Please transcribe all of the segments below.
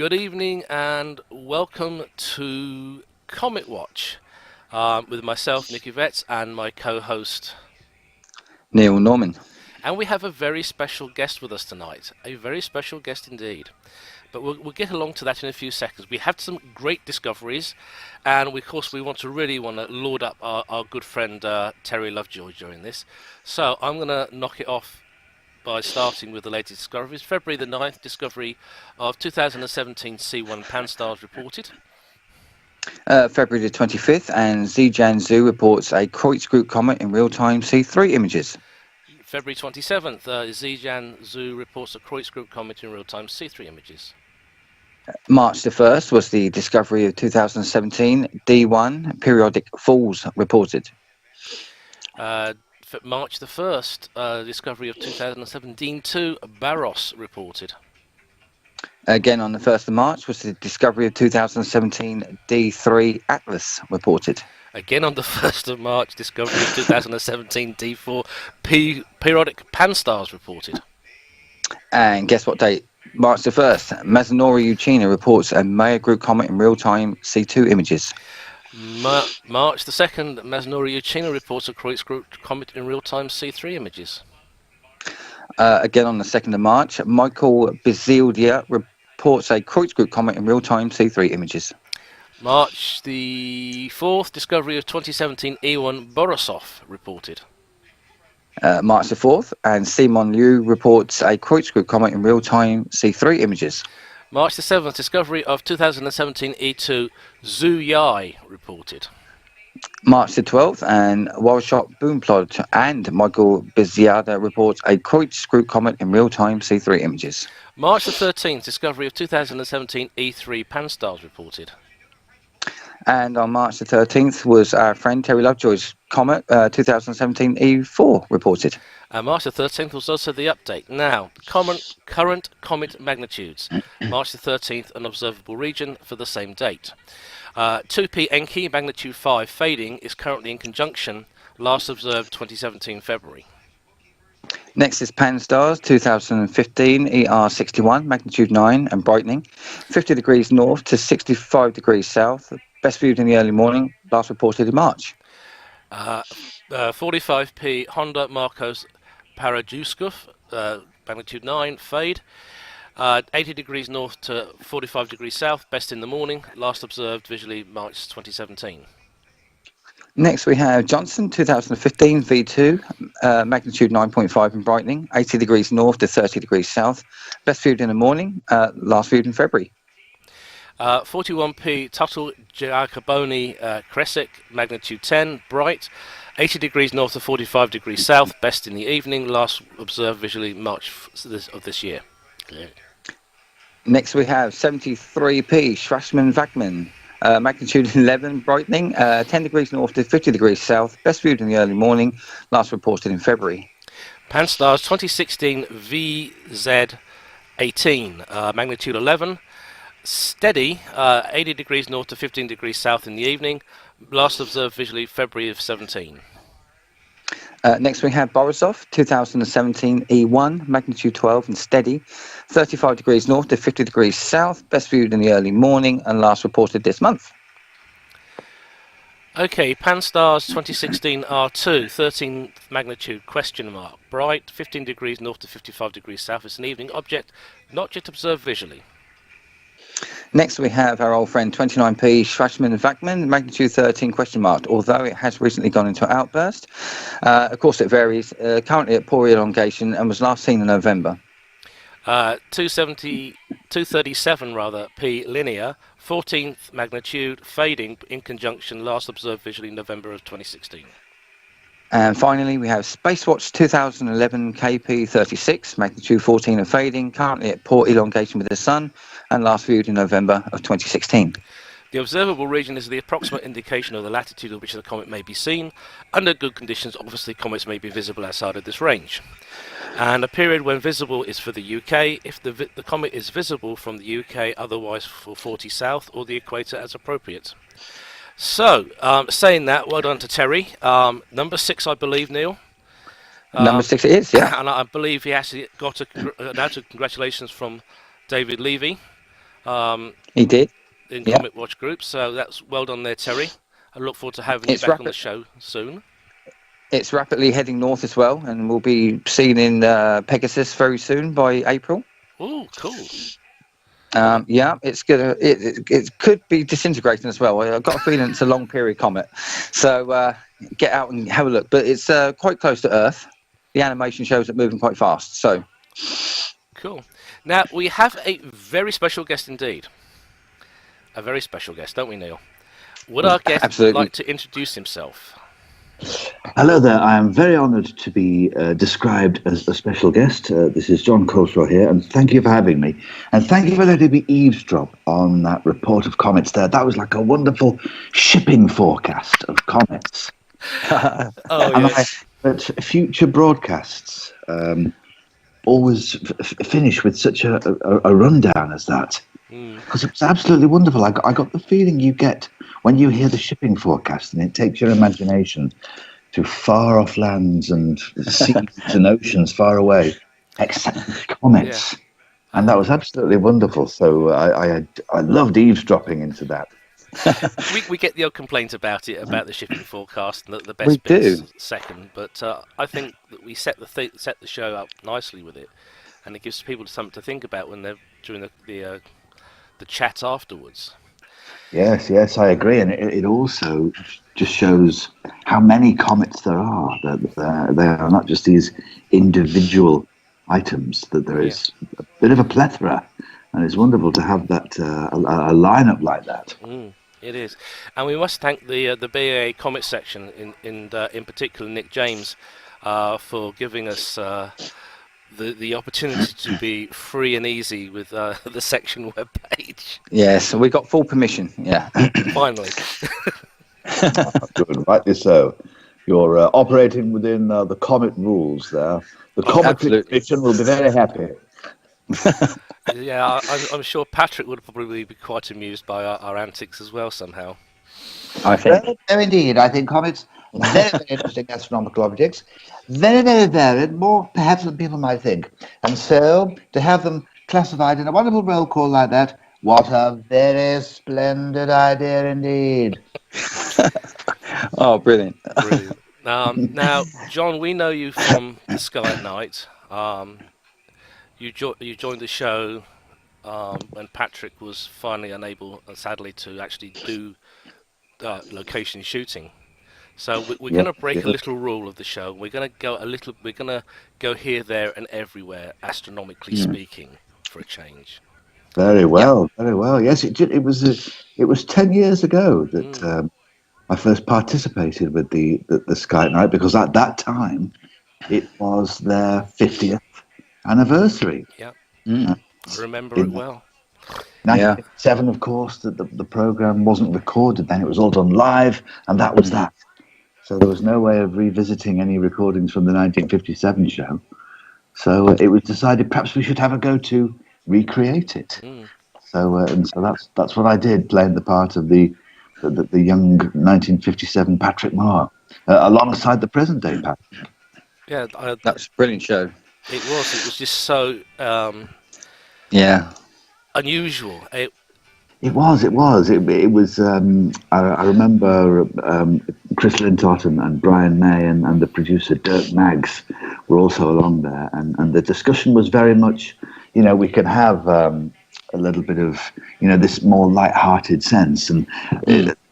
Good evening and welcome to Comet Watch with myself, Nicky Vetts, and my co-host. Neil Norman. And we have a very special guest with us tonight. A very special guest indeed. But we'll get along to that in a few seconds. We have some great discoveries, and of course we want to lord up our good friend Terry Lovejoy during this. So I'm going to knock it off by starting with the latest discoveries. February the 9th, discovery of 2017 C1 Pan-STARRS reported. February the 25th, and Zhejiang Zoo reports a Kreutz Group comet in real-time C3 images. February 27th, Zhejiang Zoo reports a Kreutz Group comet in real-time C3 images. March the 1st was the discovery of 2017 D1 periodic falls reported. March the 1st, discovery of 2017 D2 Barros reported. Again on the 1st of March was the discovery of 2017 D3 Atlas reported. Again on the 1st of March, discovery of 2017 D4 periodic Pan-STARRS reported. And guess what date? March the 1st, Mazanori Uchina reports a Maya Group comet in real-time C2 images. March the 2nd, Mazanori Uchina reports a Kreutz Group comet in real-time C3 images. Again on the 2nd of March, Michael Bizildia reports a Kreutz Group comet in real-time C3 images. March the 4th, discovery of 2017 E1 Borisov reported. March the 4th, and Simon Liu reports a Kreutz Group comet in real-time C3 images. March the 7th, discovery of 2017 E2 Zhu Yai reported. March the 12th, and Warshop Boomplod and Michael Biziada reports a Kreutz Group comet in real-time C3 images. March the 13th, discovery of 2017 E3 Pan-STARRS reported. And on March the 13th was our friend Terry Lovejoy's comet 2017 E4 reported. March the 13th was also the update. Now, current comet magnitudes. March the 13th, an observable region for the same date. 2P Enki, magnitude 5, fading, is currently in conjunction, last observed 2017 February. Next is Pan-STARRS 2015 ER61, magnitude 9 and brightening, 50 degrees north to 65 degrees south, best viewed in the early morning, last reported in March. 45P Honda Marcos Parajuskov, magnitude 9, fade. 80 degrees north to 45 degrees south, best in the morning, last observed visually March 2017. Next we have Johnson 2015 V2, magnitude 9.5 and brightening, 80 degrees north to 30 degrees south, best viewed in the morning, last viewed in February. 41P Tuttle Giacoboni Crescent, magnitude 10, bright, 80 degrees north to 45 degrees south, best in the evening, last observed visually March of this year. Yeah. Next we have 73P Schwarzmann-Wagman, magnitude 11, brightening, 10 degrees north to 50 degrees south, best viewed in the early morning, last reported in February. Pan-STARRS 2016 VZ18, magnitude 11, steady, 80 degrees north to 15 degrees south in the evening, last observed visually February of 17. Next we have Borisov 2017 E1, magnitude 12 and steady, 35 degrees north to 50 degrees south, best viewed in the early morning and last reported this month. Okay, Pan-STARRS 2016 R2, 13th magnitude, question mark, bright, 15 degrees north to 55 degrees south. It's an evening object, not yet observed visually. Next we have our old friend 29P Schwarzmann-Wagman, magnitude 13, question mark, although it has recently gone into an outburst. Of course it varies, currently at poor elongation and was last seen in November. 237 P linear, 14th magnitude, fading in conjunction, last observed visually in November of 2016. And finally we have Spacewatch 2011 KP36, magnitude 14 and fading, currently at poor elongation with the Sun and last viewed in November of 2016. The observable region is the approximate indication of the latitude at which the comet may be seen. Under good conditions, obviously comets may be visible outside of this range. And a period when visible is for the UK, if the comet is visible from the UK, otherwise for 40 South or the equator as appropriate. So, saying that, well done to Terry. Number 6, I believe, Neil. Number 6 it is, yeah. And I believe he actually got a note of congratulations from David Levy. He did. in Yeah. Comet Watch group. So that's well done there, Terry. I look forward to having you It's back on the rapid. show soon. It's rapidly heading north as well, and we'll be seen in Pegasus very soon by April. Oh, cool. Yeah, it's gonna. It could be disintegrating as well. I've got a feeling it's a long period comet, so get out and have a look. But it's quite close to Earth. The animation shows it moving quite fast. So Cool. Now, we have a very special guest indeed. A very special guest, don't we, Neil? Would our guest absolutely. like to introduce himself? Hello there. I am very honoured to be described as a special guest. This is Jon Culshaw here, and thank you for having me. And thank you for letting me eavesdrop on that report of comets there. That was like a wonderful shipping forecast of comets. Oh, And yes. but future broadcasts always finish with such a rundown as that. Because it was absolutely wonderful. I got the feeling you get when you hear the shipping forecast, and it takes your imagination to far off lands and seas and oceans far away, except comets. Yeah. And that was absolutely wonderful. So I loved eavesdropping into that. We get the old complaint about it, about the shipping forecast, and that the We best bit's do. second. But I think that we set the show up nicely with it, and it gives people something to think about when they're during the chat afterwards. Yes, I agree. And it also just shows how many comets there are. That they are not just these individual items, that there is a bit of a plethora. And it's wonderful to have that a lineup like that. It is, and we must thank the BAA Comet section in particular Nick James for giving us the opportunity to be free and easy with the section webpage. Yes, we got full permission. Yeah. Finally. Good, rightly so. You're operating within the Comet rules there. The Comet absolutely. Commission will be very happy. Yeah, I'm sure Patrick would probably be quite amused by our antics as well somehow. I think. Very indeed. I think comets very, very interesting astronomical objects. Very, very varied, more perhaps than people might think. And so, to have them classified in a wonderful roll call like that, what a very splendid idea indeed. Oh, brilliant. Brilliant. Now, John, we know you from The Sky at Night. You joined the show when Patrick was finally unable, sadly, to actually do location shooting. So we're going to break a little rule of the show. We're going to go We're going to go here, there, and everywhere, astronomically speaking, for a change. Very well, very well. Yes, it was 10 years ago that I first participated with the Sky at Night, because at that time it was their 50th anniversary. Yeah, I remember it well. 1957, of course, that the program wasn't recorded then; it was all done live, and that was that. So there was no way of revisiting any recordings from the 1957 show. So it was decided perhaps we should have a go to recreate it. So that's what I did, playing the part of the young 1957 Patrick Moore, alongside the present day Patrick. Yeah, That's a brilliant show. It was just so unusual. It was. I remember Chris Lintott and Brian May and the producer Dirk Maggs were also along there, and the discussion was very much, we can have a little bit of, this more light-hearted sense, and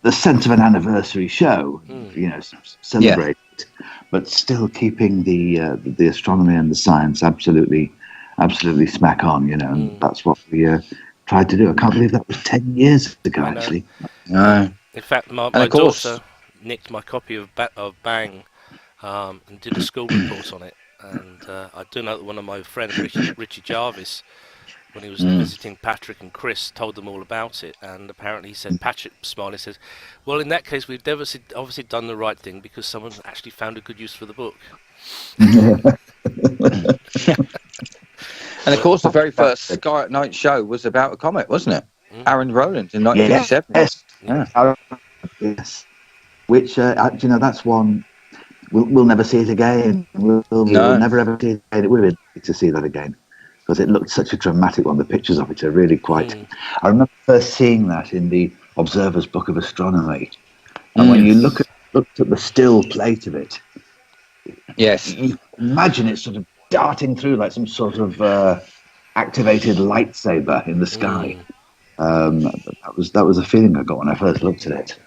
the sense of an anniversary show, celebrate it, but still keeping the astronomy and the science absolutely smack on, and that's what we tried to do. I can't believe that was 10 years ago, actually. No. In fact, my daughter nicked my copy of Bang and did a school report on it. And I do know that one of my friends, Richie Jarvis, when he was visiting Patrick and Chris, told them all about it. And apparently he said, Patrick smiled and says, well, in that case, we've obviously done the right thing, because someone actually found a good use for the book. And of course, the very first Sky at Night show was about a comet, wasn't it? Aaron Rowland in 1957. Yes. Yes. Which, that's one we'll never see it again. We'll never ever see it again. It would have been to see that again. because it looked such a dramatic one. The pictures of it are really quite... I remember first seeing that in the Observer's Book of Astronomy. And when you looked at the still plate of it, Yes. you imagine it sort of darting through like some sort of activated lightsaber in the sky. That was a feeling I got when I first looked at it.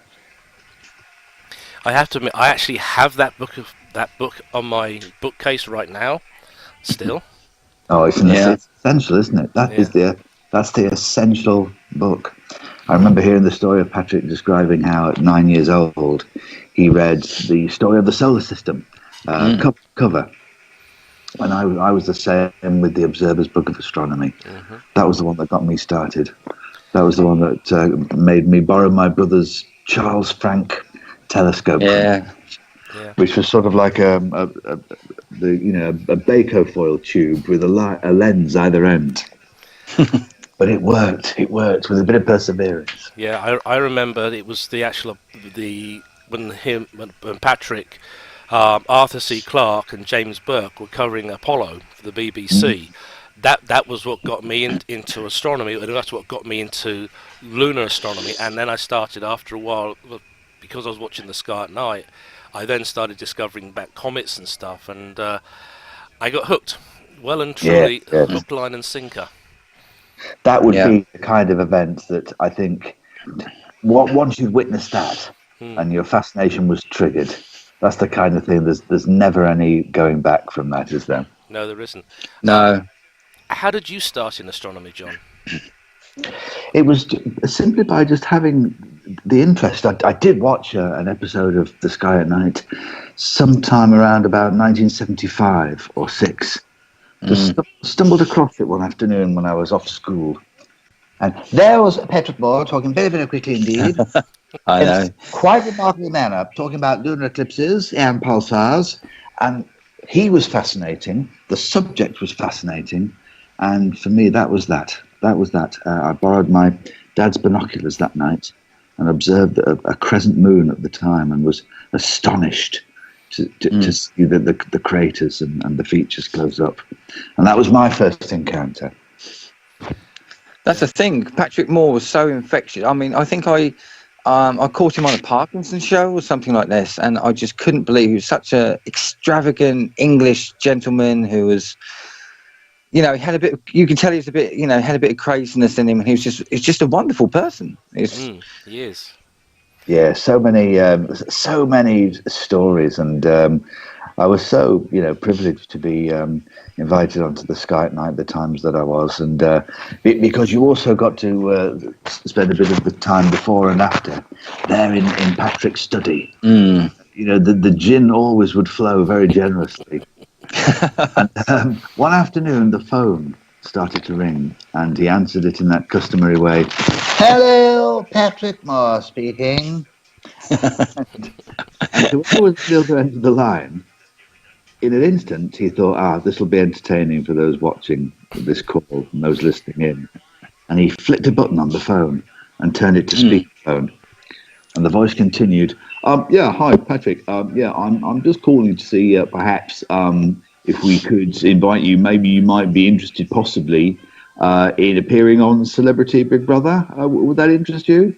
I have to admit, I actually have that book on my bookcase right now, still. Oh, it's essential, isn't it? That's the essential book. I remember hearing the story of Patrick describing how at 9 years old he read the story of the solar system cover. And I was the same with the Observer's Book of Astronomy. That was the one that got me started. That was the one that made me borrow my brother's Charles Frank telescope. Which was sort of like a Baco foil tube with a lens either end. But it worked with a bit of perseverance. Yeah, I remember it was when Patrick, Arthur C. Clarke and James Burke were covering Apollo for the BBC. That was what got me into astronomy, and that's what got me into lunar astronomy. And then I started, after a while, because I was watching the sky at night, I then started discovering about comets and stuff, and I got hooked. Well and truly, hook, line and sinker. That would be the kind of event that I think, once you've witnessed that and your fascination was triggered, that's the kind of thing, there's never any going back from that, is there? No, there isn't. No. How did you start in astronomy, John? It was simply by just having the interest. I did watch an episode of The Sky at Night sometime around about 1975 or 6. Just stumbled across it one afternoon when I was off school. And there was Patrick Moore talking very, very quickly indeed. I know. In quite remarkable manner, talking about lunar eclipses and pulsars. And he was fascinating. The subject was fascinating. And for me, that was that. I borrowed my dad's binoculars that night and observed a crescent moon at the time and was astonished to see the craters and the features close up. And that was my first encounter. That's the thing. Patrick Moore was so infectious. I mean, I think I caught him on a Parkinson's show or something like this, and I just couldn't believe he was such a extravagant English gentleman who was... he had a bit. You can tell he was a bit. Had a bit of craziness in him, and he's just a wonderful person. He is. Yeah, so many stories, and I was so privileged to be invited onto The Sky at Night the times that I was, and because you also got to spend a bit of the time before and after there in Patrick's study. The gin always would flow very generously. And, one afternoon, the phone started to ring, and he answered it in that customary way. Hello, Patrick Moore speaking. And whoever was the other end of the line, in an instant, he thought, this will be entertaining for those watching this call and those listening in. And he flicked a button on the phone and turned it to speakerphone. And the voice continued, hi, Patrick. I'm just calling to see perhaps if we could invite you. Maybe you might be interested, possibly, in appearing on Celebrity Big Brother. Would that interest you?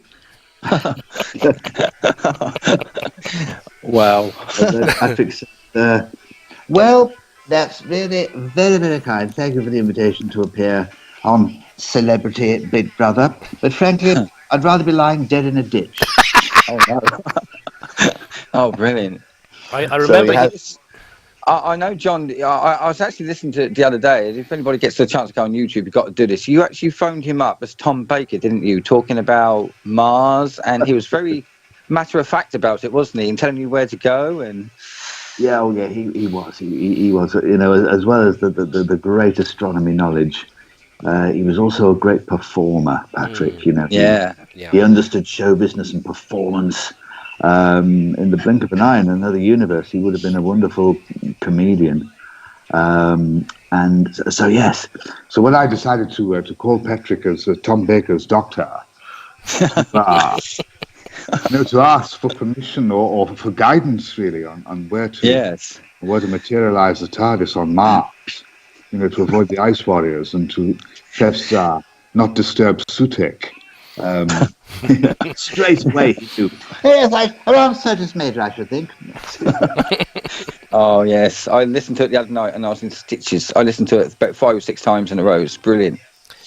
Wow. Patrick said, well, that's really very, very kind. Thank you for the invitation to appear on Celebrity Big Brother. But frankly, I'd rather be lying dead in a ditch. Oh, no. Oh, brilliant. I remember... I know, John, I was actually listening to it the other day. If anybody gets the chance to go on YouTube, you've got to do this. You actually phoned him up as Tom Baker, didn't you, talking about Mars, and he was very matter-of-fact about it, wasn't he, and telling you where to go? And he was. He was, as well as the great astronomy knowledge, he was also a great performer, Patrick. He understood show business and performance. In the blink of an eye in another universe, he would have been a wonderful comedian. And so, yes. So when I decided to call Patrick as Tom Baker's doctor, to ask for permission or for guidance, really, on where to materialize the TARDIS on Mars. to avoid the ice warriors and to chefs not disturb Sutek. Straight away he knew. Yes, around Surgeon's Major, I should think. Oh yes, I listened to it the other night and I was in stitches. I listened to it about 5 or 6 times in a row. It's brilliant.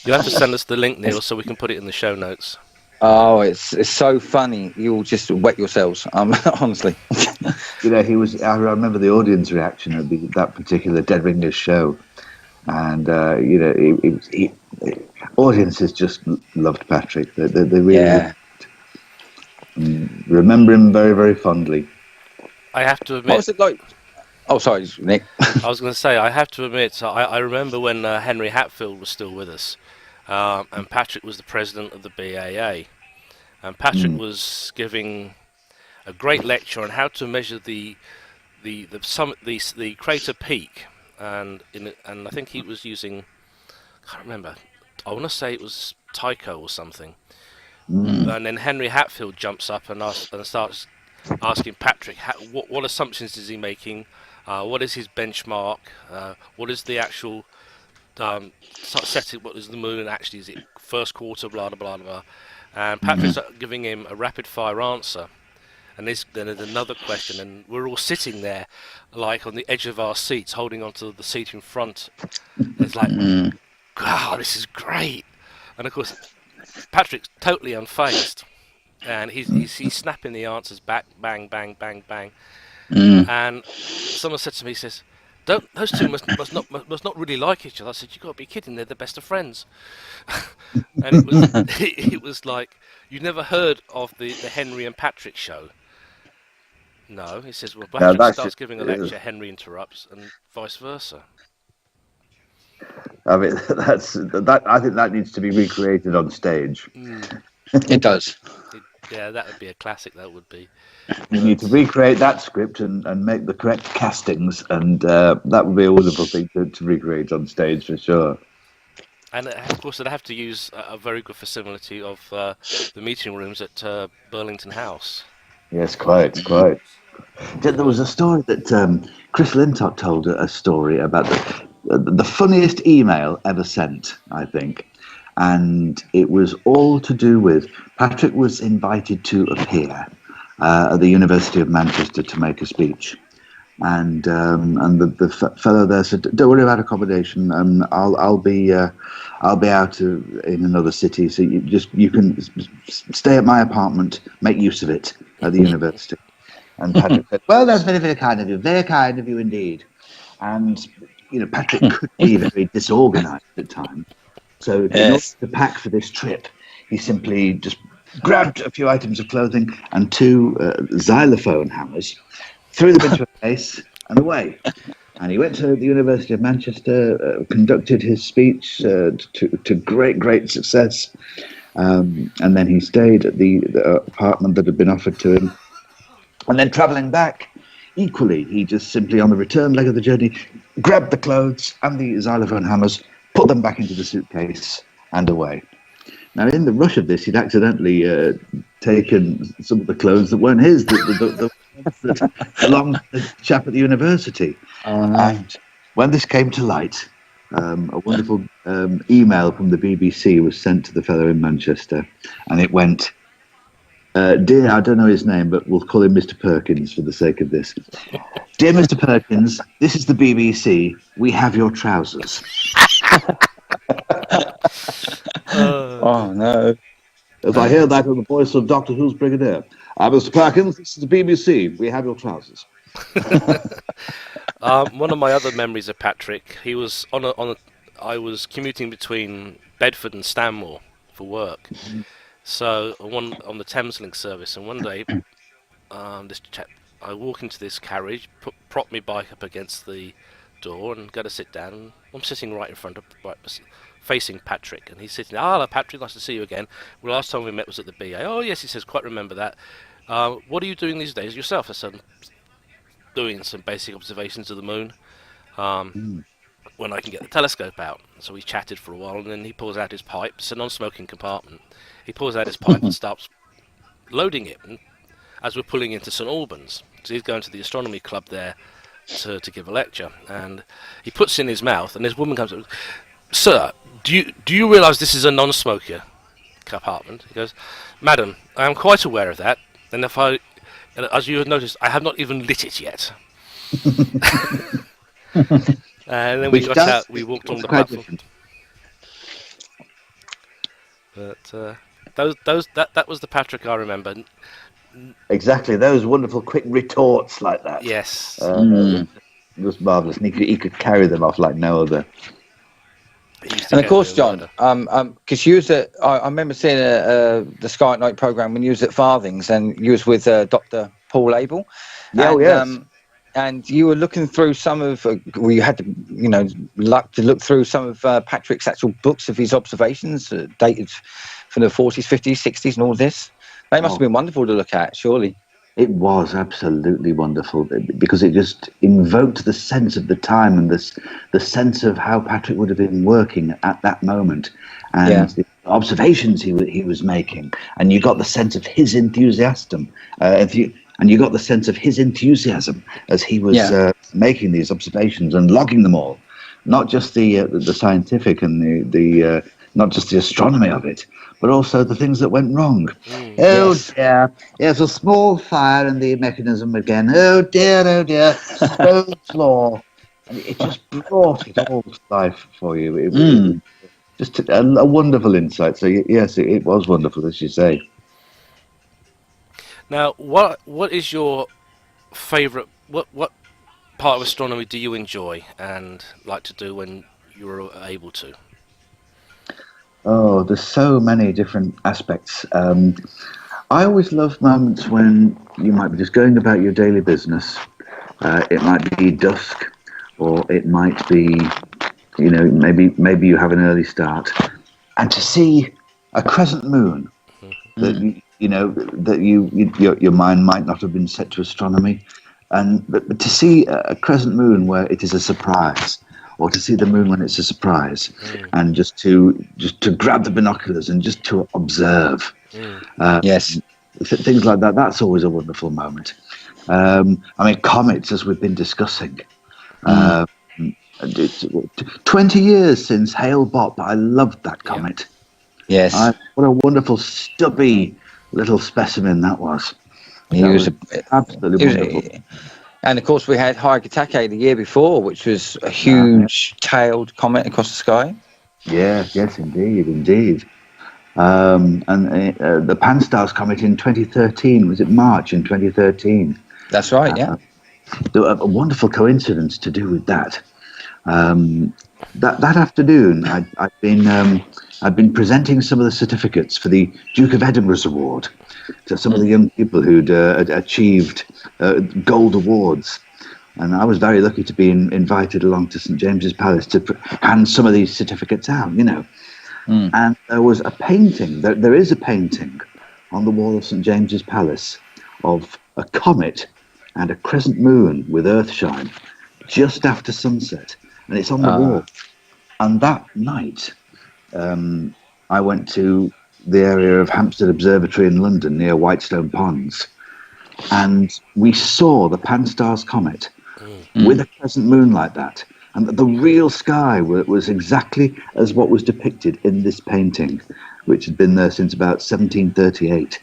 You'll have to send us the link, Neil, so we can put it in the show notes. Oh, it's so funny. You'll just wet yourselves. Honestly. He was. I remember the audience reaction at that particular Dead Ringers show, and audiences just loved Patrick. They really remember him very, very fondly. I have to admit. What was it like? Oh, sorry, Nick. I was going to say, I have to admit, I remember when Henry Hatfield was still with us, and Patrick was the president of the BAA, and Patrick was giving a great lecture on how to measure the crater peak, and I think he was using, I can't remember, I want to say it was Tycho or something, and then Henry Hatfield jumps up and starts asking Patrick, what assumptions is he making? What is his benchmark? What is the actual setting? What is the moon actually? Is it first quarter? Blah blah blah blah. And Patrick's giving him a rapid fire answer, and then there's another question, and we're all sitting there, like on the edge of our seats, holding onto the seat in front. It's like, wow, this is great. And of course, Patrick's totally unfazed, and he's snapping the answers back, bang, bang, bang, bang. And someone said to me, he says, those two must not really like each other. I said, you got to be kidding, they're the best of friends. And it was like, you never heard of the Henry and Patrick show? No. He says, well, Patrick starts giving a lecture, Henry interrupts, and vice versa. I mean, that. I think that needs to be recreated on stage. It does. Yeah, that would be a classic. That would be. You need to recreate that script and make the correct castings, and that would be a wonderful thing to recreate on stage for sure. And of course, they'd have to use a very good facility of the meeting rooms at Burlington House. Yes, quite. There was a story that Chris Lintott told a story about the funniest email ever sent, I think. And it was all to do with Patrick was invited to appear at the University of Manchester to make a speech. And the fellow there said, "Don't worry about accommodation. I'll be out in another city, so you can stay at my apartment, make use of it at the university." And Patrick said, "Well, that's very, very kind of you indeed." And Patrick could be very disorganised at times, so in order to pack for this trip, he simply just grabbed a few items of clothing and 2 xylophone hammers, threw them into a case, and away. And he went to the University of Manchester, conducted his speech to great success, and then he stayed at the apartment that had been offered to him. And then travelling back, equally, he just simply, on the return leg of the journey, grabbed the clothes and the xylophone hammers, put them back into the suitcase, and away. Now, in the rush of this, he'd accidentally taken some of the clothes that weren't his, the that belonged to the chap at the university. And when this came to light, a wonderful email from the BBC was sent to the fellow in Manchester, and it went, "Dear," I don't know his name, but we'll call him Mr. Perkins for the sake of this. "Dear Mr. Perkins, this is the BBC. We have your trousers." Oh no! As I hear that in the voice of Doctor Who's Brigadier, "Mr. Perkins, this is the BBC. We have your trousers." One of my other memories of Patrick, he was I was commuting between Bedford and Stanmore for work. So on the Thameslink service, and one day, this chap, I walk into this carriage, prop my bike up against the door, and go to sit down. And I'm sitting right in front of, facing Patrick, and he's sitting. "Hello, Patrick, nice to see you again. Well, last time we met was at the BA." "Oh yes," he says, "quite remember that. What are you doing these days yourself?" I said, "Doing some basic observations of the moon. When I can get the telescope out." So we chatted for a while, and then he pulls out his pipe. It's a non-smoking compartment. He pulls out his pipe and starts loading it. And as we're pulling into St Albans, so he's going to the astronomy club there to give a lecture, and he puts it in his mouth, and this woman comes up, "Sir, do you realise this is a non-smoker compartment?" He goes, "Madam, I am quite aware of that, and as you have noticed, I have not even lit it yet." And then we got out. We walked on the platform. But that was the Patrick I remember. Exactly, those wonderful quick retorts like that. Yes. It was marvellous. And he could carry them off like no other. And of course, John, because you was at, I remember seeing the Sky at Night programme when you was at Farthings, and you was with Dr. Paul Abel. Yeah, and, yes. And you were looking through some of, you had to, luck to look through some of Patrick's actual books of his observations, dated from the 40s, 50s, 60s, and all this. They must have been wonderful to look at, surely. It was absolutely wonderful because it just invoked the sense of the time and the sense of how Patrick would have been working at that moment, and the observations he was making, and you got the sense of his enthusiasm. And you got the sense of his enthusiasm as he was making these observations and logging them all, not just the scientific and the not just the astronomy of it, but also the things that went wrong. Dear, there's a small fire in the mechanism again. Oh dear, stone floor. And it just brought it all to life for you. It was just a wonderful insight. So yes, it was wonderful, as you say. Now, what is your favourite? What part of astronomy do you enjoy and like to do when you're able to? Oh, there's so many different aspects. I always love moments when you might be just going about your daily business. It might be dusk, or it might be, maybe you have an early start, and to see a crescent moon that your mind might not have been set to astronomy, but to see a crescent moon where it is a surprise, or to see the moon when it's a surprise, and just to grab the binoculars and just to observe. Things like that. That's always a wonderful moment. Comets, as we've been discussing. It's 20 years since Hale-Bopp. I loved that comet. Yes. What a wonderful, stubby little specimen that was. He was absolutely wonderful. And of course, we had Hyakutake the year before, which was a huge tailed comet across the sky. Yes, indeed. And the Pan-STARRS comet in 2013, was it March in 2013? That's right, yeah. A wonderful coincidence to do with that. That afternoon, I'd been presenting some of the certificates for the Duke of Edinburgh's Award to some of the young people who'd achieved gold awards. And I was very lucky to be invited along to St James's Palace to hand some of these certificates out, And there was a painting, there is a painting on the wall of St James's Palace of a comet and a crescent moon with earthshine just after sunset. And it's on the wall. And that night, I went to the area of Hampstead Observatory in London near Whitestone Ponds, and we saw the Pan-STARRS comet with a crescent moon like that, and the real sky was exactly as what was depicted in this painting, which had been there since about 1738.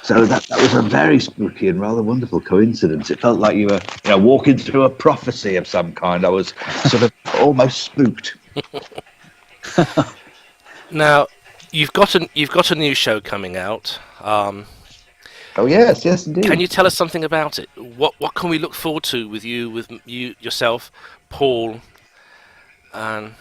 So that was a very spooky and rather wonderful coincidence. It felt like you were walking through a prophecy of some kind. I was sort of almost spooked. Now, you've got a new show coming out. Oh yes, indeed. Can you tell us something about it? What can we look forward to with you yourself, Paul, and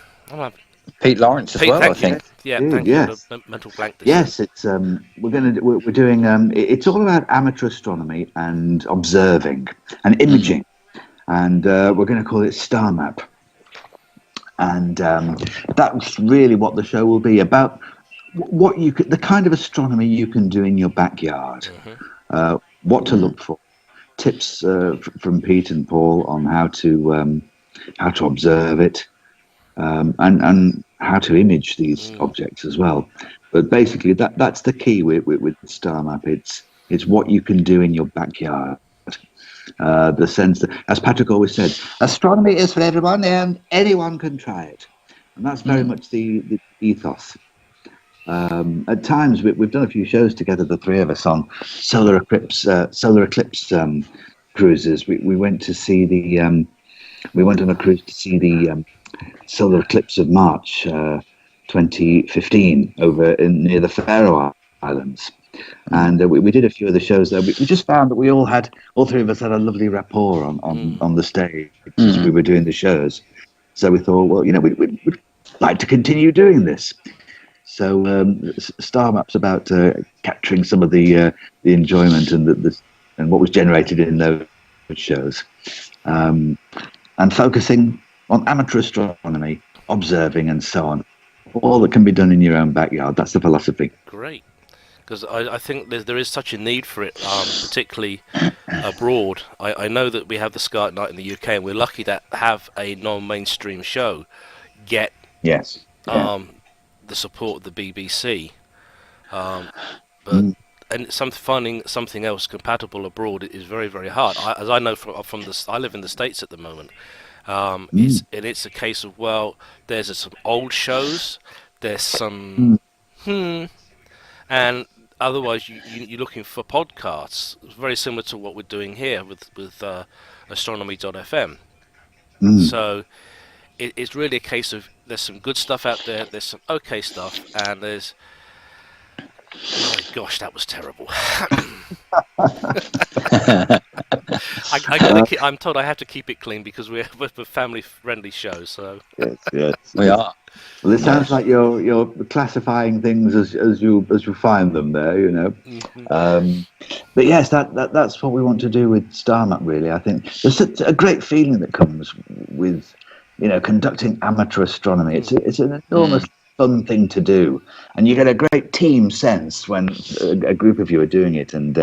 Pete Lawrence as well? I think. Yeah, thank you. Mental blank. Yes, it's we're doing. It's all about amateur astronomy and observing and imaging, and we're going to call it Star Map. And that's really what the show will be about. What the kind of astronomy you can do in your backyard, what to look for, tips from Pete and Paul on how to observe it, and how to image these objects as well. But basically, that's the key with Star Map. It's what you can do in your backyard. the sense that, as Patrick always said, astronomy is for everyone and anyone can try it. And that's very much the ethos. At times, we've done a few shows together, the three of us, on solar eclipse cruises. We went to see we went on a cruise to see the solar eclipse of March 2015 over near the Faroe Islands. And we did a few of the shows there. We just found that all three of us had a lovely rapport on the stage as we were doing the shows. So we thought, well, we'd like to continue doing this. So Star Map's about capturing some of the enjoyment and what was generated in those shows, and focusing on amateur astronomy, observing and so on. All that can be done in your own backyard. That's the philosophy. Great. Because I think there is such a need for it, particularly abroad. I know that we have the Sky at Night in the UK, and we're lucky to have a non-mainstream show get the support of the BBC. But finding something else compatible abroad is very, very hard. As I know I live in the States at the moment. It's a case of, well, there's some old shows, there's some and otherwise you're looking for podcasts, very similar to what we're doing here with astronomy.fm. So it's really a case of there's some good stuff out there's some okay stuff, and there's oh my gosh, that was terrible. I'm told I have to keep it clean because we're a family-friendly show. So yes, we are. Well, it sounds like you're classifying things as you find them there, But yes, that's what we want to do with Star Map. Really, I think there's such a great feeling that comes with conducting amateur astronomy. It's an enormous fun thing to do, and you get a great team sense when a group of you are doing it and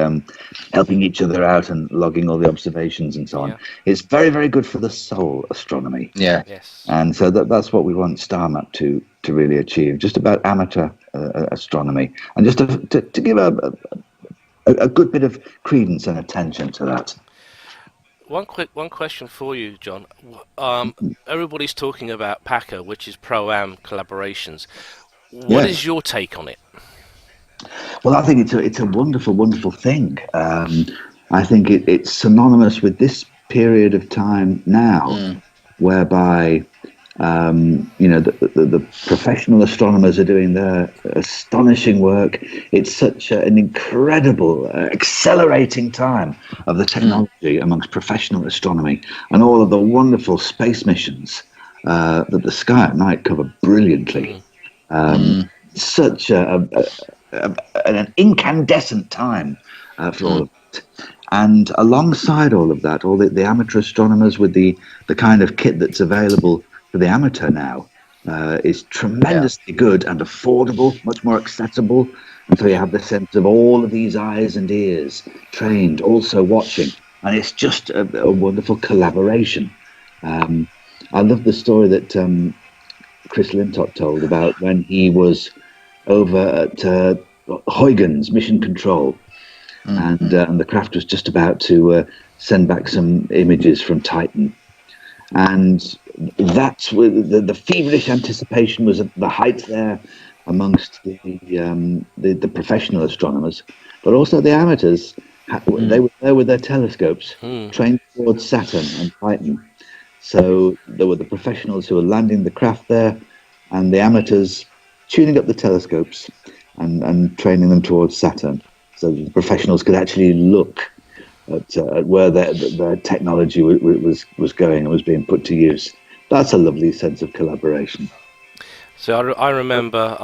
helping each other out and logging all the observations and so on. It's very, very good for the soul, astronomy. Yes. And so that's what we want Star Map to really achieve, just about amateur astronomy, and just to give a good bit of credence and attention to that. One question for you, John. Everybody's talking about PACA, which is Pro-Am collaborations. What is your take on it? Well, I think it's a wonderful, wonderful thing. I think it's synonymous with this period of time now, whereby the professional astronomers are doing their astonishing work. It's such an incredible, accelerating time of the technology amongst professional astronomy, and all of the wonderful space missions that the Sky at Night cover brilliantly. Such an incandescent time for all of it. And alongside all of that, all the amateur astronomers with the kind of kit that's available for the amateur now is tremendously good and affordable, much more accessible. And so you have the sense of all of these eyes and ears trained, also watching. And it's just a wonderful collaboration. I love the story that Chris Lintott told about when he was over at Huygens Mission Control. And the craft was just about to send back some images from Titan. And that's where the feverish anticipation was at the height there amongst the professional astronomers, but also the amateurs. They were there with their telescopes, trained towards Saturn and Titan. So there were the professionals who were landing the craft there, and the amateurs tuning up the telescopes and training them towards Saturn, so the professionals could actually look at where their technology was going and was being put to use. That's a lovely sense of collaboration. So I remember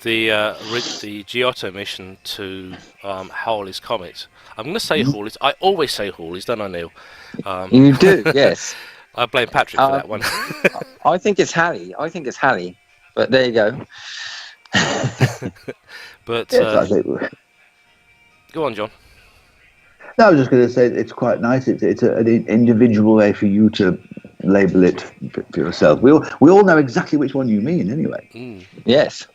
the Giotto mission to Halley's Comet. I'm going to say Halley's. I always say Halley's, don't I, Neil? You do, yes. I blame Patrick for that one. I think it's Halley. But there you go. But go on, John. No, I was just going to say it's quite nice. It's an individual way for you to label it for yourself. We all know exactly which one you mean, anyway. Yes.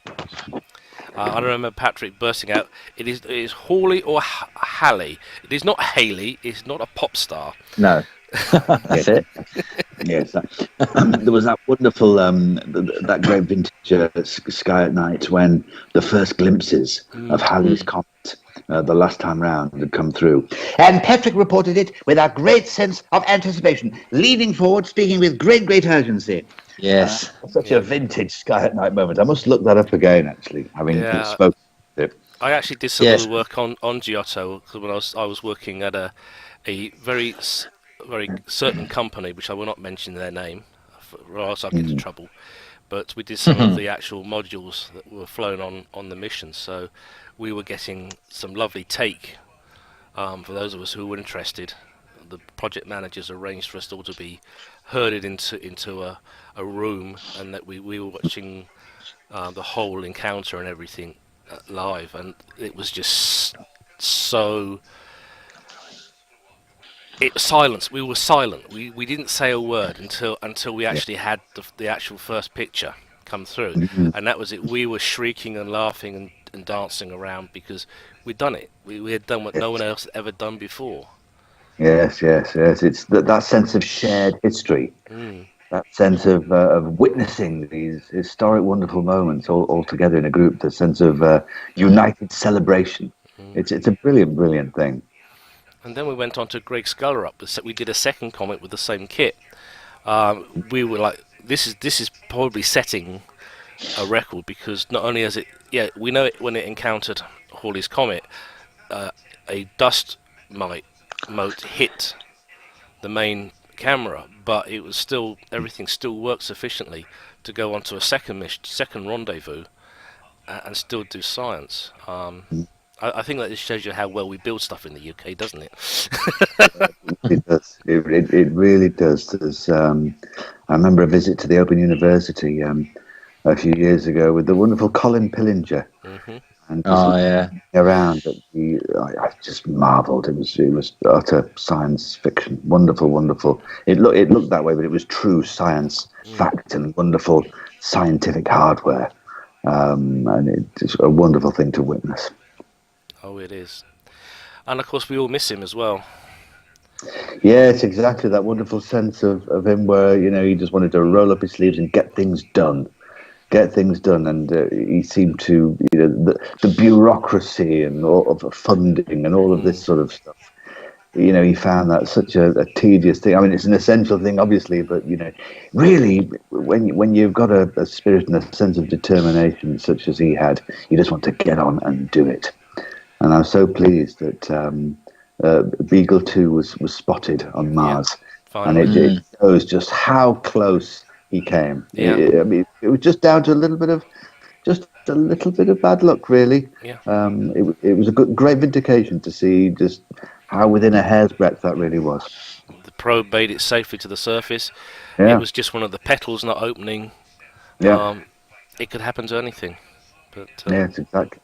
I remember Patrick bursting out. It is Hawley or Halley. It is not Haley. It's not a pop star. No. That's it. Yes, there was that wonderful, that great vintage Sky at Night when the first glimpses of Halley's Comet, the last time round, had come through. And Patrick reported it with a great sense of anticipation, leaning forward, speaking with great urgency. Yes. Such a vintage Sky at Night moment. I must look that up again, actually, having spoken to it. I actually did some little work on Giotto when I was working at a very certain company, which I will not mention their name, or else I'll get into trouble. But we did some of the actual modules that were flown on the mission, so we were getting some lovely take for those of us who were interested. The project managers arranged for us all to be herded into a room, and that we were watching the whole encounter and everything live, and it was just so. It was silence. We were silent. We didn't say a word until we actually had the actual first picture come through, and that was it. We were shrieking and laughing and dancing around because we'd done it. We had done what no one else had ever done before. Yes. It's that sense of shared history, that sense of witnessing these historic, wonderful moments all together in a group. The sense of united celebration. It's a brilliant thing. And then we went on to Greg Sculler we did a second Comet with the same kit. We were like, this is probably setting a record, because not only has it, we know it when it encountered Hawley's Comet, a dust mote hit the main camera, but it was still, everything still worked sufficiently to go on to a second rendezvous and still do science. I think that just shows you how well we build stuff in the UK, doesn't it? It does. It really does. I remember a visit to the Open University a few years ago with the wonderful Colin Pillinger. And around, I just marvelled. It was utter science fiction. Wonderful. It looked that way, but it was true science, fact, and wonderful scientific hardware. And it's a wonderful thing to witness. Oh, it is. And of course we all miss him as well. Yeah, it's exactly that wonderful sense of him where, he just wanted to roll up his sleeves and get things done. And he seemed to, the bureaucracy and all of the funding and all of this sort of stuff, he found that such a tedious thing. I mean, it's an essential thing, obviously, but, really, when you've got a spirit and a sense of determination such as he had, you just want to get on and do it. And I'm so pleased that Beagle 2 was spotted on Mars, and it shows just how close he came. Yeah. It was just down to a little bit of bad luck, really. Yeah. It was a great vindication to see just how within a hair's breadth that really was. The probe made it safely to the surface. Yeah. It was just one of the petals not opening. Yeah. It could happen to anything. But yes, exactly.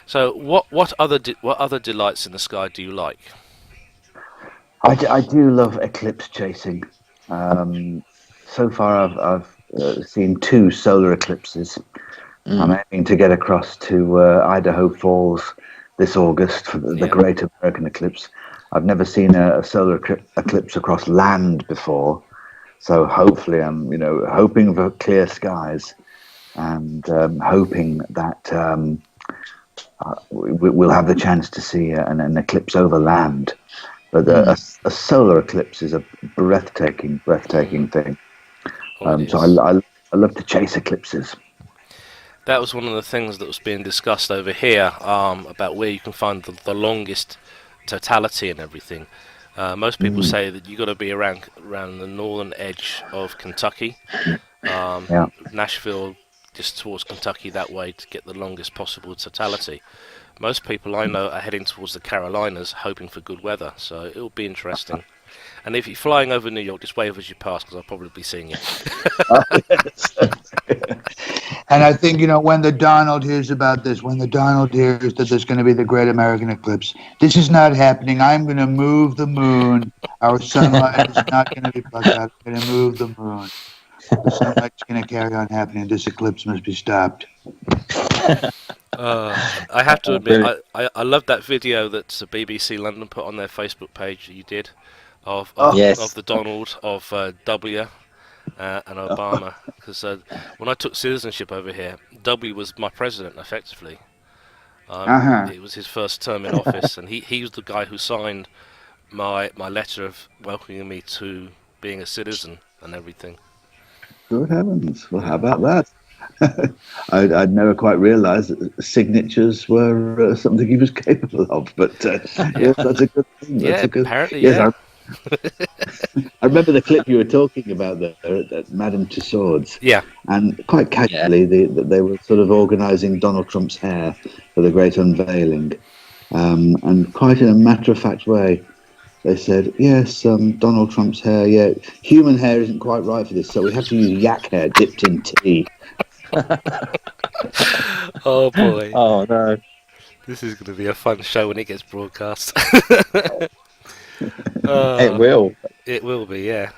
So, what other delights in the sky do you like? I do love eclipse chasing. So far, I've seen 2 solar eclipses. I'm aiming to get across to Idaho Falls this August for the Great American Eclipse. I've never seen a solar eclipse across land before, so hopefully I'm hoping for clear skies and hoping that. We'll have the chance to see an eclipse over land, but a solar eclipse is a breathtaking thing. So I love to chase eclipses. That was one of the things that was being discussed over here about where you can find the longest totality and everything. Most people say that you've got to be around the northern edge of Kentucky, Nashville, just towards Kentucky that way to get the longest possible totality. Most people I know are heading towards the Carolinas hoping for good weather, so it'll be interesting. And if you're flying over New York, just wave as you pass, because I'll probably be seeing you. And I think, when the Donald hears about this, when the Donald hears that there's going to be the Great American Eclipse, this is not happening. I'm going to move the moon. Our sunlight is not going to be plugged out. I'm going to move the moon. The sunlight's going to carry on happening. This eclipse must be stopped. I have to admit, Brilliant. I love that video that BBC London put on their Facebook page that you did Oh, of Yes. the Donald, of W, and Obama. Because when I took citizenship over here, W was my president, effectively. uh-huh. It was his first term in office, and he was the guy who signed my letter of welcoming me to being a citizen and everything. Good heavens. Well, how Yeah. about that? I'd never quite realised that signatures were something he was capable of, but yes, that's a good thing. Yeah, That's a good. apparently, Yes, yeah. I remember the clip you were talking about there at Madame Tussauds, Yeah. and quite Yeah. casually they were sort of organising Donald Trump's hair for the great unveiling, and quite in a matter-of-fact way. They said, yes, Donald Trump's hair, yeah, human hair isn't quite right for this, so we have to use yak hair dipped in tea. Oh boy, Oh no. this is going to be a fun show when it gets broadcast. It will. It will be, yeah.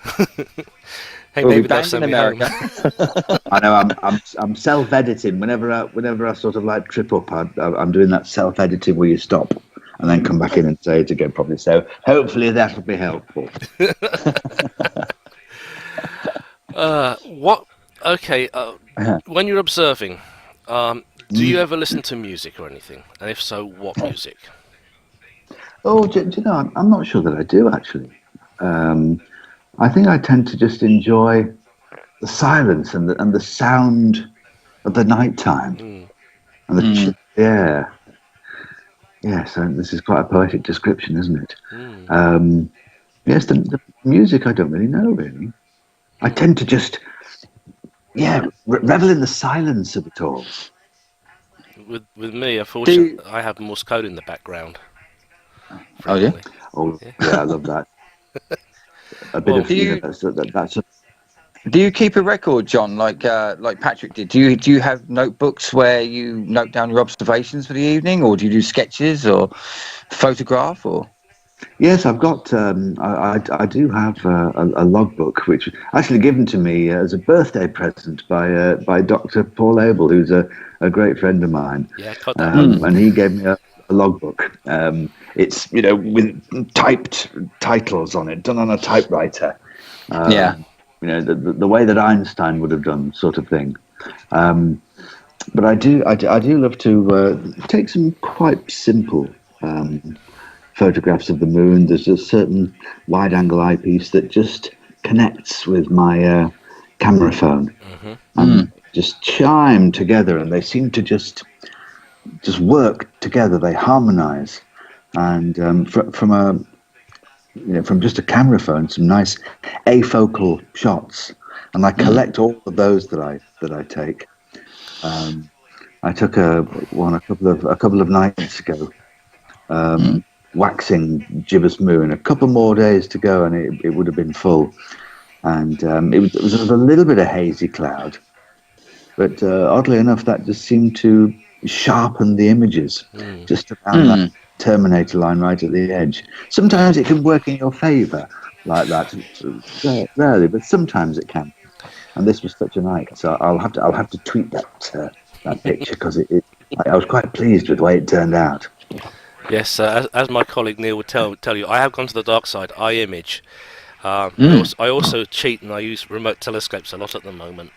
Hey, We'll be maybe they'll banned in send me home. America. I know I'm self-editing. Whenever I sort of like trip up, I'm doing that self-editing where you stop and then come back in and say it again properly. So hopefully that'll be helpful. What? Okay. When you're observing, do you ever listen to music or anything? And if so, what music? Oh, do you know, I'm not sure that I do actually. I think I tend to just enjoy the silence and the sound of the nighttime and the chill air. Yes, this is quite a poetic description, isn't it? Yes, the music I don't really know, really. I tend to just, revel in the silence of it all. With me, unfortunately, I have Morse code in the background. Oh yeah. frequently. Oh, yeah, I love that. A bit Well, of, do you you- know, that's a, Do you keep a record, John, like Patrick did? Do you have notebooks where you note down your observations for the evening, or do you do sketches or photograph or? yes, I've got, I do have a logbook, which was actually given to me as a birthday present by Dr. Paul Abel, who's a great friend of mine. Yeah, cut that one. And he gave me a logbook. It's, with typed titles on it, done on a typewriter. Yeah. The way that Einstein would have done, sort of thing. But I do love to take some quite simple photographs of the moon. There's a certain wide-angle eyepiece that just connects with my camera phone, and just chime together, and they seem to just work together. They harmonize, and from just a camera phone, some nice afocal shots, and I collect all of those that I take. I took one a couple of nights ago, waxing gibbous moon. A couple more days to go, and it would have been full. And it was a little bit of hazy cloud, but oddly enough, that just seemed to sharpen the images just around that terminator line right at the edge. Sometimes it can work in your favour like that, rarely, but sometimes it can. And this was such a night, so I'll have to tweet that picture, because I was quite pleased with the way it turned out. Yes, as my colleague Neil would tell you, I have gone to the dark side. I image. I also cheat, and I use remote telescopes a lot at the moment.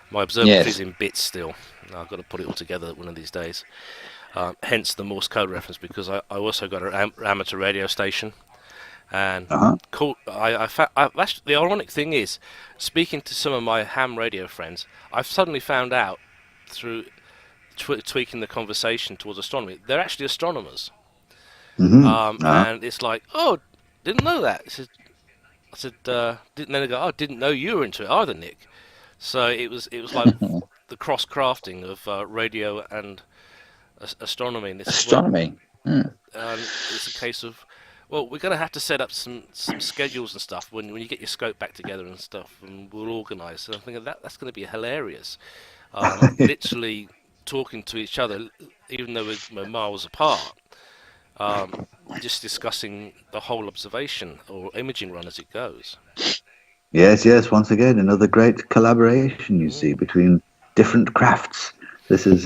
My observatory is in bits still. I've got to put it all together one of these days. Hence the Morse code reference, because I also got an amateur radio station. And cool. Actually, the ironic thing is, speaking to some of my ham radio friends, I've suddenly found out through tweaking the conversation towards astronomy, they're actually astronomers. And it's like, oh, didn't know that. I said, didn't then they go, oh, didn't know you were into it either, Nick. So it was like the cross crafting of radio and astronomy. And Astronomy. It's a case of, well, we're going to have to set up some schedules and stuff when you get your scope back together and stuff, and we'll organise. So I'm thinking that's going to be hilarious. Literally talking to each other, even though we're miles apart, just discussing the whole observation or imaging run as it goes. Yes. Once again, another great collaboration you see between different crafts. This is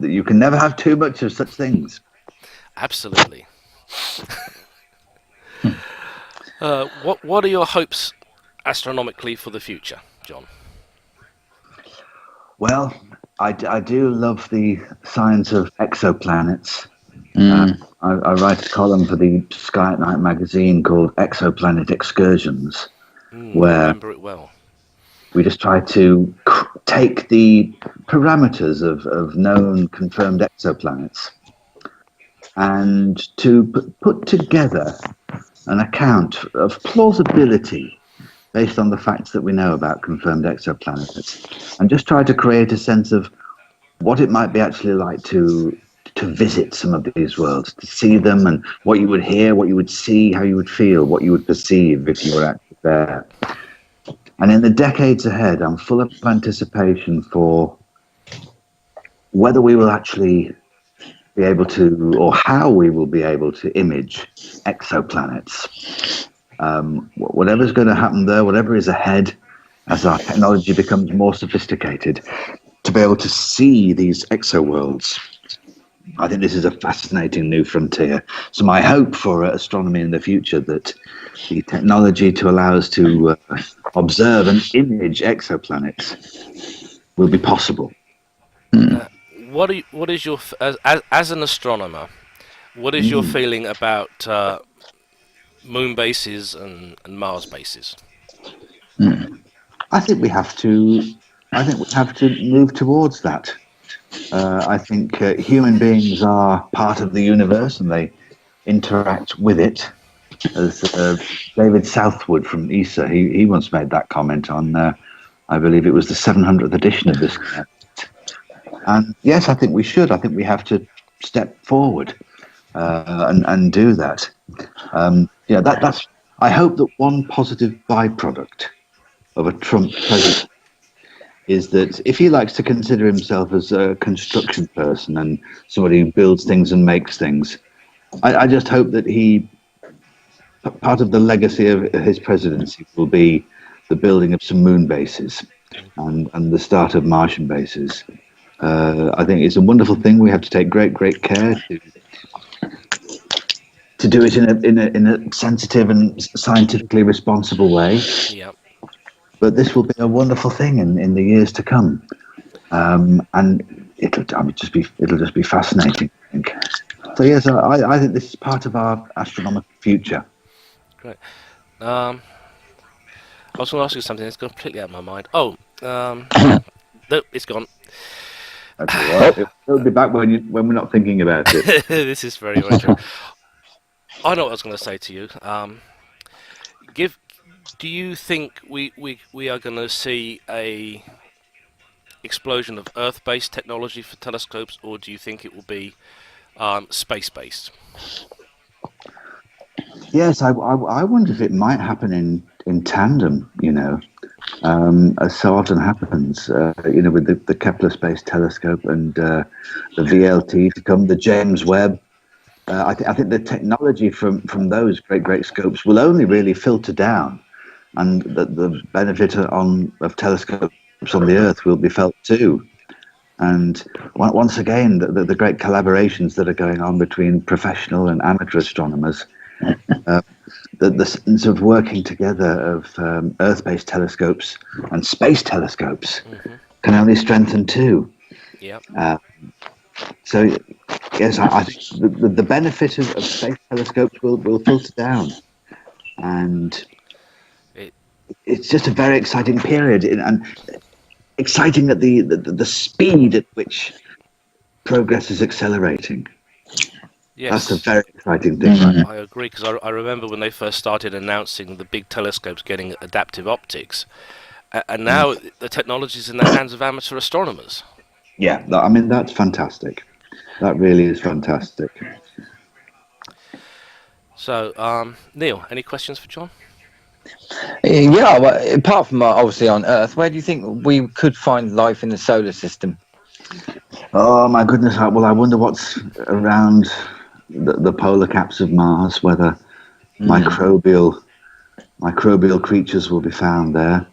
you can never have too much of such things. Absolutely. What are your hopes astronomically for the future, John? Well, I do love the science of exoplanets. I write a column for the Sky at Night magazine called Exoplanet Excursions, I where remember it well. we just try to take the parameters of known confirmed exoplanets and to put together an account of plausibility based on the facts that we know about confirmed exoplanets, and just try to create a sense of what it might be actually like to visit some of these worlds, to see them, and what you would hear, what you would see, how you would feel, what you would perceive if you were actually there. And in the decades ahead, I'm full of anticipation for whether we will actually be able to, or how we will be able to image exoplanets. Whatever's going to happen there, whatever is ahead as our technology becomes more sophisticated, to be able to see these exoworlds. I think this is a fascinating new frontier. So my hope for astronomy in the future, that the technology to allow us to observe and image exoplanets will be possible. What is your as an astronomer? What is your feeling about moon bases and Mars bases? I think we have to. I think we have to move towards that. I think human beings are part of the universe and they interact with it. As David Southwood from ESA, he once made that comment on, I believe it was the 700th edition of this. And yes, I think we should. I think we have to step forward and do that. That's. I hope that one positive byproduct of a Trump president is that if he likes to consider himself as a construction person and somebody who builds things and makes things, I just hope that part of the legacy of his presidency will be the building of some moon bases and the start of Martian bases. I think it's a wonderful thing. We have to take great care to do it in a sensitive and scientifically responsible way. Yeah. But this will be a wonderful thing in the years to come, and it'll just be fascinating, I think. So yes, I think this is part of our astronomical future. Great. I was going to ask you something that's completely out of my mind. Oh, no, it's gone. Okay, well, it'll be back when we're not thinking about it. This is very true. I know what I was going to say to you. Do you think we are going to see a explosion of Earth-based technology for telescopes, or do you think it will be space-based? Yes, I wonder if it might happen in tandem. As so often happens. With the Kepler Space Telescope and the VLT to come, the James Webb. I think the technology from those great scopes will only really filter down, and the benefit of telescopes on the Earth will be felt too. And once again, the great collaborations that are going on between professional and amateur astronomers, the sense of working together of Earth-based telescopes and space telescopes can only strengthen too. Yeah. So, yes, I think the benefit of space telescopes will filter down, and it's just a very exciting period, and exciting at the speed at which progress is accelerating. Yes. That's a very exciting thing. I agree, because I remember when they first started announcing the big telescopes getting adaptive optics, and now the technology's in the hands of amateur astronomers. Yeah, I mean, that's fantastic. That really is fantastic. So, Neil, any questions for John? Yeah, well, apart from obviously on Earth, where do you think we could find life in the solar system? Oh my goodness! Well, I wonder what's around the polar caps of Mars. Whether microbial creatures will be found there.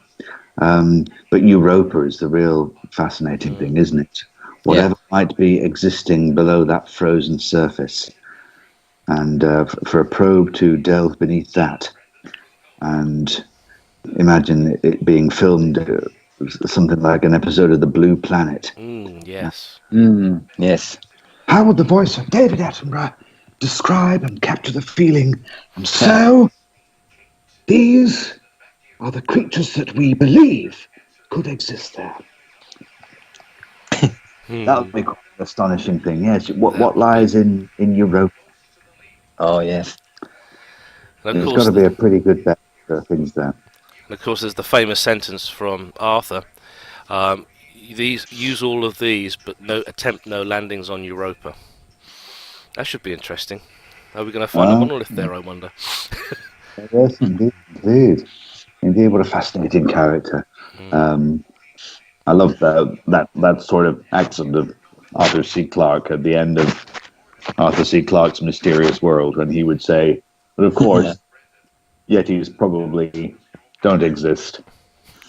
But Europa is the real fascinating thing, isn't it? whatever might be existing below that frozen surface. And for a probe to delve beneath that and imagine it being filmed, something like an episode of The Blue Planet. Yes. Yes. How would the voice of David Attenborough describe and capture the feeling? And so, these are the creatures that we believe could exist there. That would be quite an astonishing thing. Yes. What lies in Europa? Oh, yes. And There's got to be a pretty good bet for things there. And of course, there's the famous sentence from Arthur: "These use all of these, but no landings on Europa." That should be interesting. Are we going to find a monolith there? I wonder. Yes, indeed. What a fascinating character. I love that sort of accent of Arthur C. Clarke at the end of Arthur C. Clarke's Mysterious World, when he would say, but of course, Yetis probably don't exist.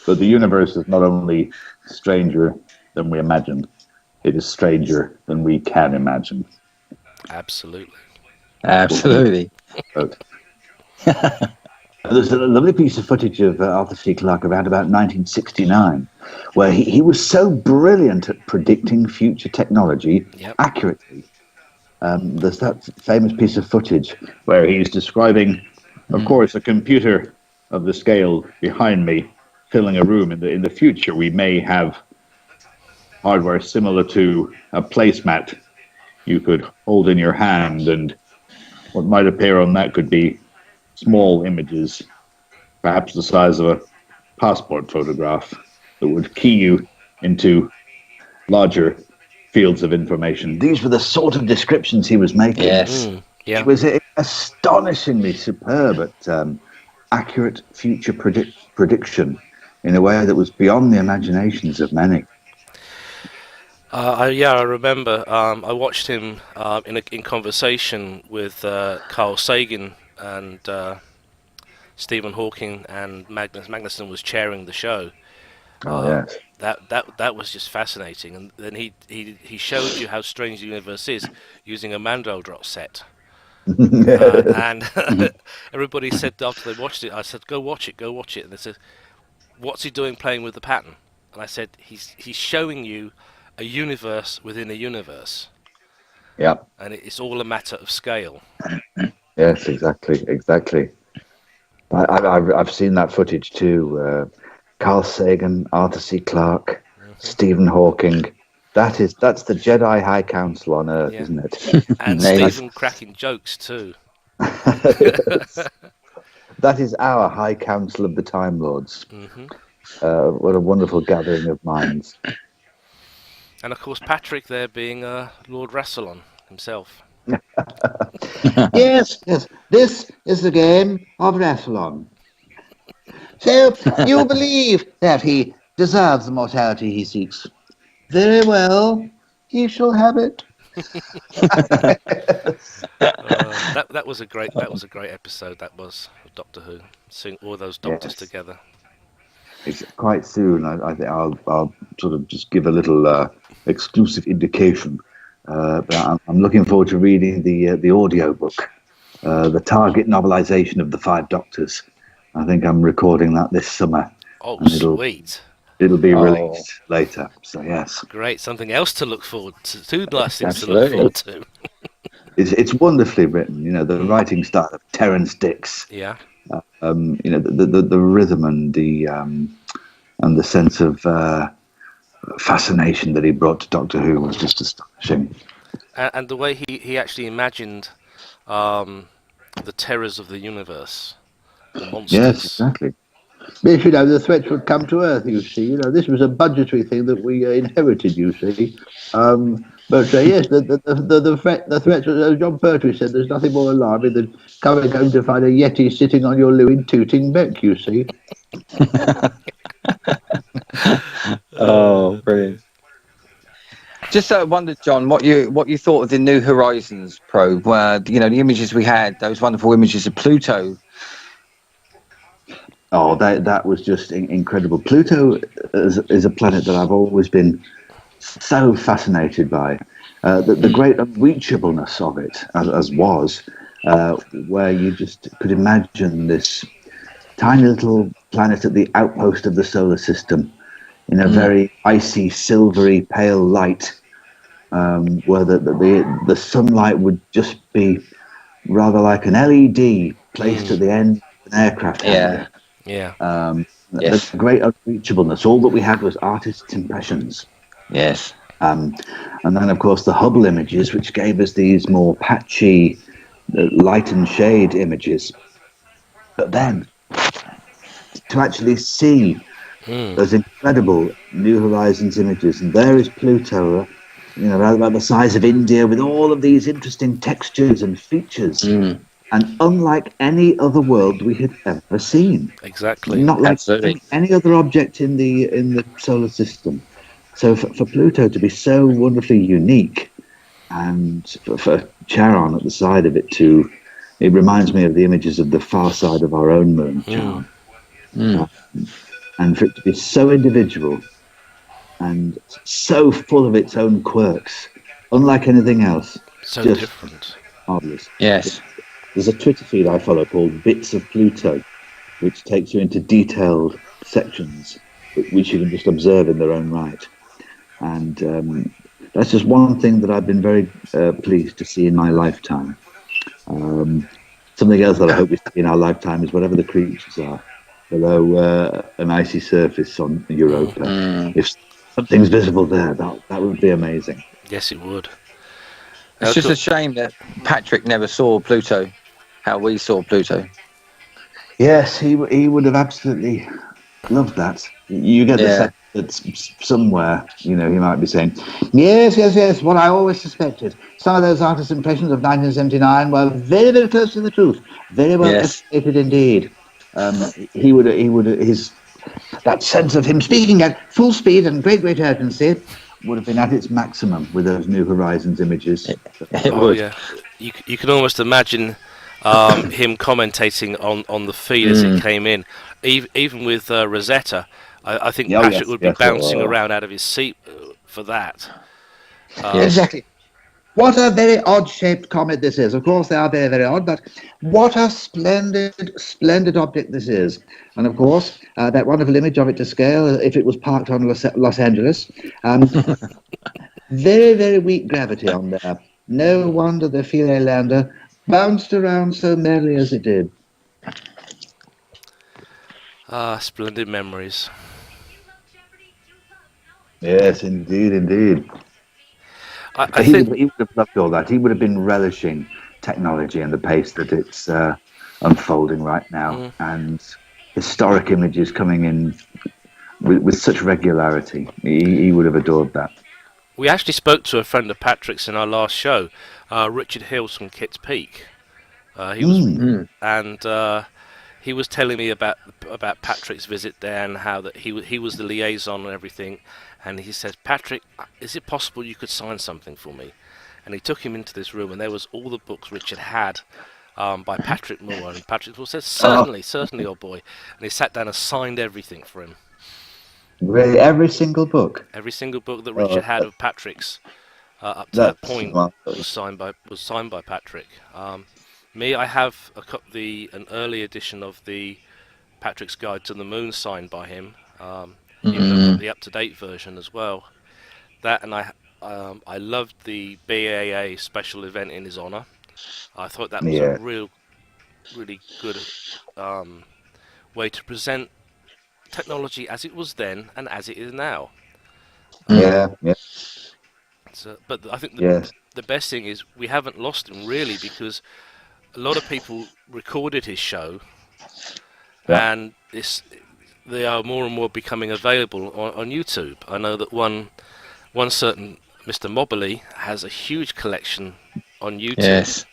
But the universe is not only stranger than we imagined, it is stranger than we can imagine. Absolutely. There's a lovely piece of footage of Arthur C. Clarke around about 1969, where he was so brilliant at predicting future technology accurately. There's that famous piece of footage where he's describing, of course, a computer of the scale behind me filling a room. In the future, we may have hardware similar to a placemat you could hold in your hand, and what might appear on that could be small images, perhaps the size of a passport photograph, that would key you into larger fields of information. These were the sort of descriptions he was making. Yes. It was astonishingly superb at accurate future prediction in a way that was beyond the imaginations of many. I remember. I watched him in conversation with Carl Sagan and Stephen Hawking, and Magnuson was chairing the show. Yes. That was just fascinating. And then he showed you how strange the universe is using a Mandelbrot set. And everybody said after they watched it, I said, go watch it. And they said, what's he doing playing with the pattern? And I said, he's showing you a universe within a universe. Yeah. And it's all a matter of scale. Yes, exactly. I've seen that footage too. Carl Sagan, Arthur C. Clarke, Stephen Hawking. That's the Jedi High Council on Earth, isn't it? And Stephen cracking jokes too. That is our High Council of the Time Lords. What a wonderful gathering of minds. And of course, Patrick there being Lord Rassilon himself. Yes. This is the game of Rassilon. So, you believe that he deserves the mortality he seeks. Very well, he shall have it. That was a great episode. That was of Doctor Who, seeing all those doctors together. It's quite soon. I think I'll sort of just give a little exclusive indication. But I'm looking forward to reading the audio book, the Target novelisation of the Five Doctors. I think I'm recording that this summer. Oh, sweet! It'll be released later. So yes, great. Something else to look forward to. Two nice things to look forward to. It's wonderfully written. You know, the writing style of Terence Dix. Yeah. You know, the rhythm and the sense of fascination that he brought to Doctor Who was just astonishing. And the way he actually imagined the terrors of the universe, the monsters. Yes, exactly. Yes, you know, the threats would come to Earth, you see. You know, this was a budgetary thing that we inherited, you see. But yes, the threats, as John Pertwee said, there's nothing more alarming than coming home to find a Yeti sitting on your loo in Tooting Beck, you see. Oh, brilliant. Just wondered, John, what you thought of the New Horizons probe, where, you know, the images we had, those wonderful images of Pluto. Oh, that was just incredible. Pluto is a planet that I've always been so fascinated by the great unreachableness of it, as was, where you just could imagine this tiny little planet at the outpost of the solar system in a very icy, silvery, pale light, where the sunlight would just be rather like an LED placed at the end of an aircraft hangar. Yeah. Yes. The great unreachableness. All that we had was artists' impressions. Yes. And then, of course, the Hubble images, which gave us these more patchy light and shade images. But then, to actually see those incredible New Horizons images, and there is Pluto, around about the size of India, with all of these interesting textures and features, and unlike any other world we had ever seen. Exactly. Not like Absolutely. any other object in the solar system. So for Pluto to be so wonderfully unique, and for Charon at the side of it too, it reminds me of the images of the far side of our own moon, Charon. And for it to be so individual and so full of its own quirks, unlike anything else, So just different. marvelous. Yes. There's a Twitter feed I follow called Bits of Pluto, which takes you into detailed sections which you can just observe in their own right. And that's just one thing that I've been very pleased to see in my lifetime. Something else that I hope we see in our lifetime is whatever the creatures are below an icy surface on Europa. If something's visible there, that would be amazing. Yes, it would. It's just a shame that Patrick never saw Pluto, how we saw Pluto. Yes, he would have absolutely loved that. You get the sense that somewhere, he might be saying, yes, what I always suspected. Some of those artist impressions of 1979 were very, very close to the truth. Very well estimated indeed. He would that sense of him speaking at full speed and great urgency would have been at its maximum with those New Horizons images. It would. Yeah. You can almost imagine him commentating on the feed as it came in. Even with Rosetta, I think Patrick would be bouncing around out of his seat for that. Exactly. What a very odd-shaped comet this is. Of course, they are very, very odd, but what a splendid object this is. And of course, that wonderful image of it to scale, if it was parked on Los Angeles. Very, very weak gravity on there. No wonder the Philae lander bounced around so merrily as it did. Splendid memories. Yes, indeed. I he think would have loved all that. He would have been relishing technology and the pace that it's unfolding right now, and historic images coming in with such regularity. He would have adored that. we actually spoke to a friend of Patrick's in our last show, Richard Hills from Kitts Peak. He was telling me about Patrick's visit there and how that he was the liaison and everything. And he says, Patrick, is it possible you could sign something for me? And he took him into this room, and there was all the books Richard had by Patrick Moore. And Patrick Moore says, certainly, old boy. And he sat down and signed everything for him. Really, every single book? Every single book that Richard had of Patrick's up to that point was signed by Patrick. Me, I have an early edition of the Patrick's Guide to the Moon signed by him. Even though I've got the up-to-date version as well. That, and I loved the BAA special event in his honour. I thought that was a really good way to present technology as it was then and as it is now. So, but I think the best thing is we haven't lost him really, because a lot of people recorded his show, and they are more and more becoming available on YouTube. I know that one certain Mr. Mobley has a huge collection on YouTube. Yes.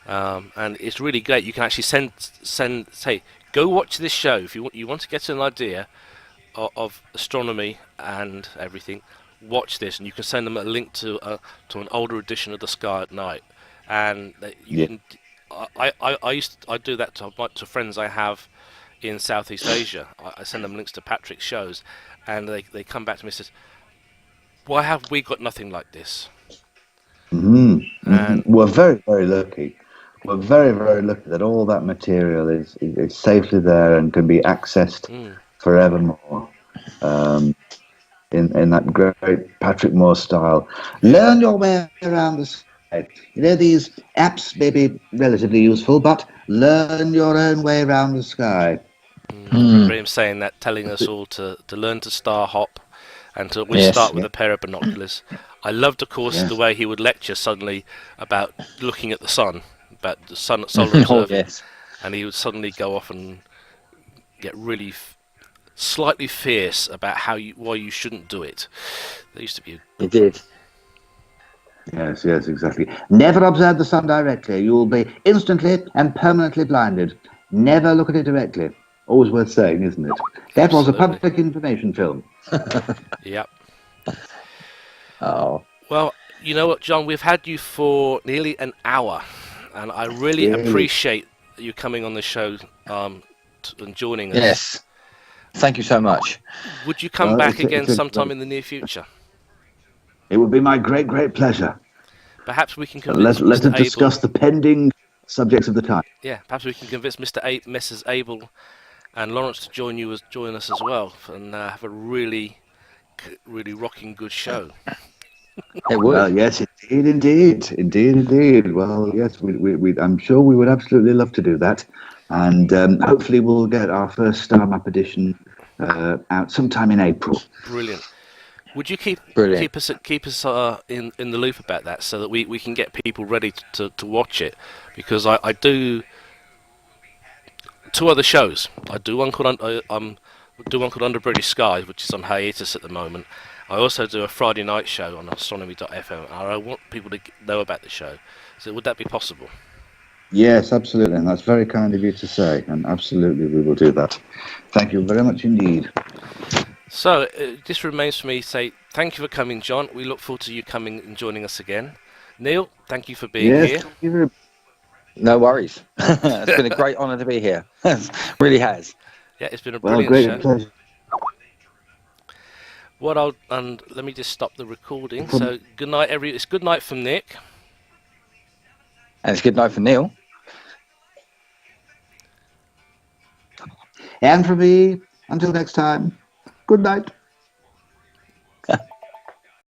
And it's really great. You can actually say, go watch this show if you want to get an idea of astronomy and everything. Watch this, and you can send them a link to an older edition of The Sky at Night, and you can. I do that to friends I have in Southeast Asia. I send them links to Patrick's shows, and they come back to me and says, why have we got nothing like this? Mhm. We're very, very lucky. We're very, very lucky that all that material is safely there and can be accessed forevermore. In that great Patrick Moore style. Learn your way around the sky. You know, these apps may be relatively useful, but learn your own way around the sky. I remember him saying that, telling us all to learn to star hop and to always Yes. start with a pair of binoculars. I loved, of course, Yes. the way he would lecture suddenly about looking at the sun, about the solar Oh, observing, yes. and he would suddenly go off and get really slightly fierce about why you shouldn't do it. There used to be He did. Yes, yes, exactly. Never observe the sun directly. You will be instantly and permanently blinded. Never look at it directly. Always worth saying, isn't it? That was a Absolutely. public information film. Yep. Oh, Well, you know what, John? We've had you for nearly an hour, and I really Yes. appreciate you coming on the show and joining us. yes. Thank you so much. Would you come Well, back it's a- again it's a- sometime in the near future? It would be my great, great pleasure. Perhaps we can convince Let Mr. us discuss the pending subjects of the time. Yeah, perhaps we can convince Mrs. Abel and Lawrence to join us as well, and have a really rocking good show. It would. Well, yes, indeed. Well, yes, I'm sure we would absolutely love to do that, and hopefully we'll get our first Star Map edition out sometime in April. Brilliant. Would you keep Brilliant. us in the loop about that, so that we can get people ready to watch it? Because I do two other shows. I do one called Under British Skies, which is on hiatus at the moment. I also do a Friday night show on astronomy.fm, and I want people to know about the show. So would that be possible? Yes, absolutely, and that's very kind of you to say, and absolutely we will do that. Thank you very much indeed. So it just remains for me to say thank you for coming, John. We look forward to you coming and joining us again. Neil, thank you for being Yes, here. thank you very No worries. It's been a great honour to be here. Really has. Yeah, it's been a well, brilliant great show. pleasure. And let me just stop the recording. So good night, It's good night from Nick. And it's good night for Neil. And from me, until next time, good night.